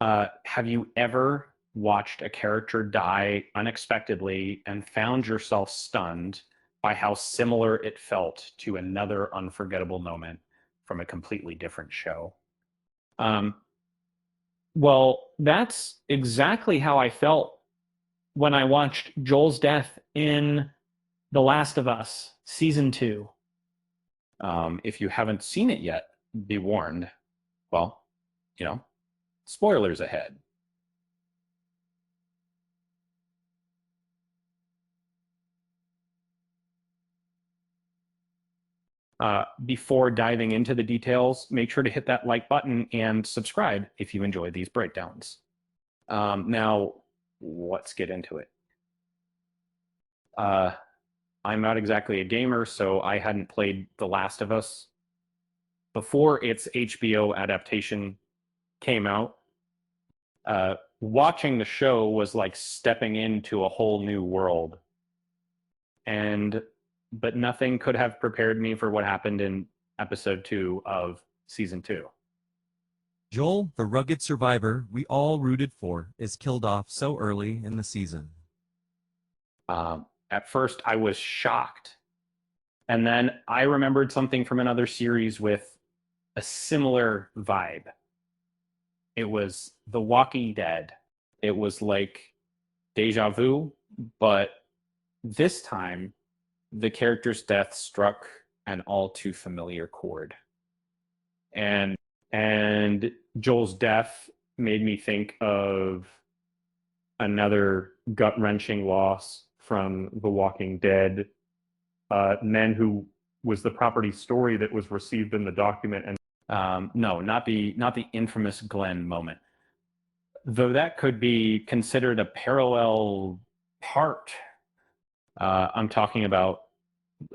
Have you ever watched a character die unexpectedly and found yourself stunned by how similar it felt to another unforgettable moment from a completely different show? Um, well, that's exactly how I felt when I watched Joel's death in The Last of Us season two. If you haven't seen it yet, be warned. Well, you know, spoilers ahead. Before diving into the details, make sure to hit that like button and subscribe if you enjoy these breakdowns. Now, let's get into it. Uh, I'm not exactly a gamer, so I hadn't played The Last of Us before its HBO adaptation came out. Watching the show was like stepping into a whole new world, and but nothing could have prepared me for what happened in episode 2 of season 2. Joel, the rugged survivor we all rooted for, is killed off so early in the season. At first, I was shocked. And then I remembered something from another series with a similar vibe. It was The Walking Dead. It was like deja vu, but this time the character's death struck an all too familiar chord. And and Joel's death made me think of another gut-wrenching loss from The Walking Dead. Men who was the property story that was received in the document, and no, not the infamous Glenn moment, though that could be considered a parallel part. I'm talking about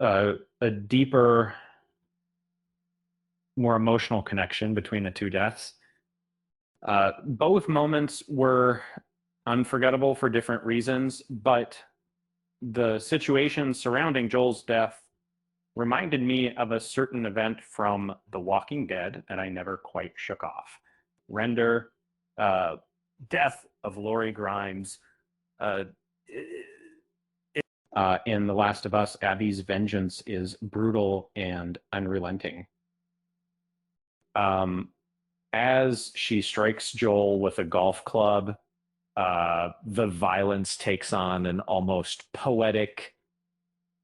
a deeper, more emotional connection between the two deaths. Both moments were unforgettable for different reasons, but the situation surrounding Joel's death reminded me of a certain event from The Walking Dead that I never quite shook off. Render, uh, death of Lori Grimes. Uh, in The Last of Us, Abby's vengeance is brutal and unrelenting. Um, as she strikes Joel with a golf club, the violence takes on an almost poetic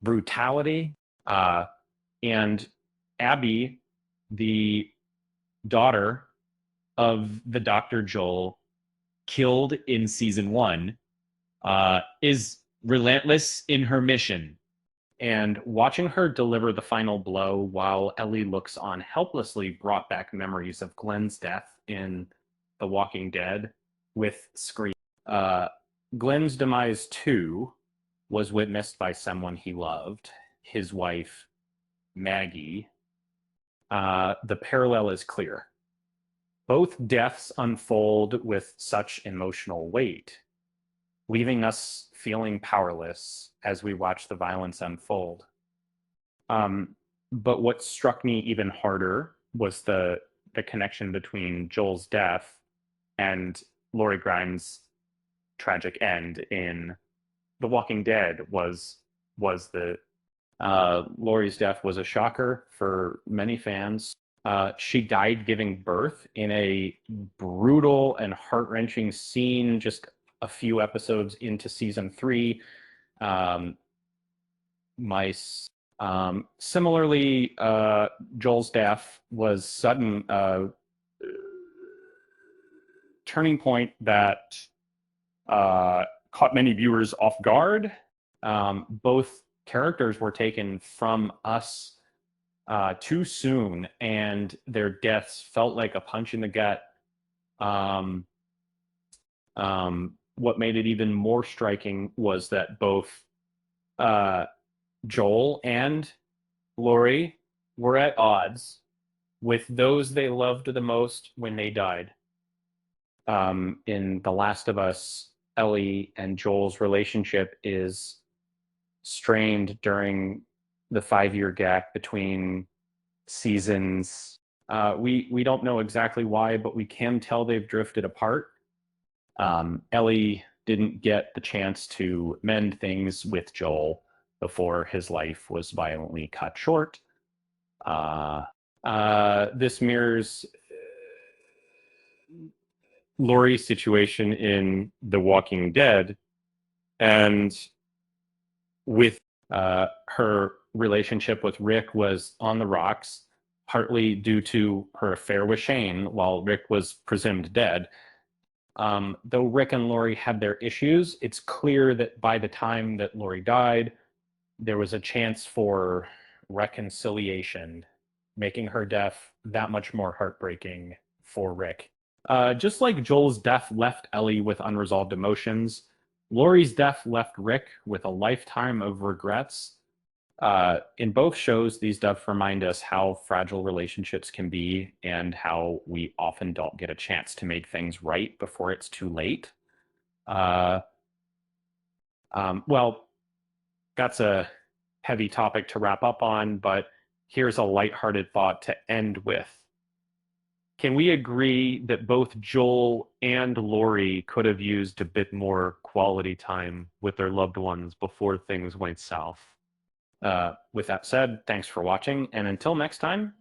brutality. And Abby, the daughter of the Dr. Joel killed in season one, is relentless in her mission. And watching her deliver the final blow while Ellie looks on helplessly brought back memories of Glenn's death in The Walking Dead with Scream. Uh, Glenn's demise, too, was witnessed by someone he loved, his wife, Maggie. The parallel is clear. Both deaths unfold with such emotional weight, leaving us feeling powerless as we watch the violence unfold. But what struck me even harder was the connection between Joel's death and Lori Grimes' tragic end in The Walking Dead. Was the Lori's death was a shocker for many fans. She died giving birth in a brutal and heart-wrenching scene just a few episodes into season 3. Um, my Similarly, Joel's death was sudden turning point that caught many viewers off guard. Both characters were taken from us too soon, and their deaths felt like a punch in the gut. Um, what made it even more striking was that both uh, Joel and Lori were at odds with those they loved the most when they died. In The Last of Us, Ellie and Joel's relationship is strained during the 5-year gap between seasons. We don't know exactly why, but we can tell they've drifted apart. Ellie didn't get the chance to mend things with Joel before his life was violently cut short. Uh, this mirrors Laurie's situation in The Walking Dead, and with her relationship with Rick was on the rocks, partly due to her affair with Shane while Rick was presumed dead. Though Rick and Laurie had their issues, it's clear that by the time that Laurie died, there was a chance for reconciliation, making her death that much more heartbreaking for Rick. Just like Joel's death left Ellie with unresolved emotions, Laurie's death left Rick with a lifetime of regrets. In both shows, these deaths remind us how fragile relationships can be and how we often don't get a chance to make things right before it's too late. Uh, well, that's a heavy topic to wrap up on, but here's a lighthearted thought to end with. Can we agree that both Joel and Laurie could have used a bit more quality time with their loved ones before things went south? With that said, thanks for watching, and until next time,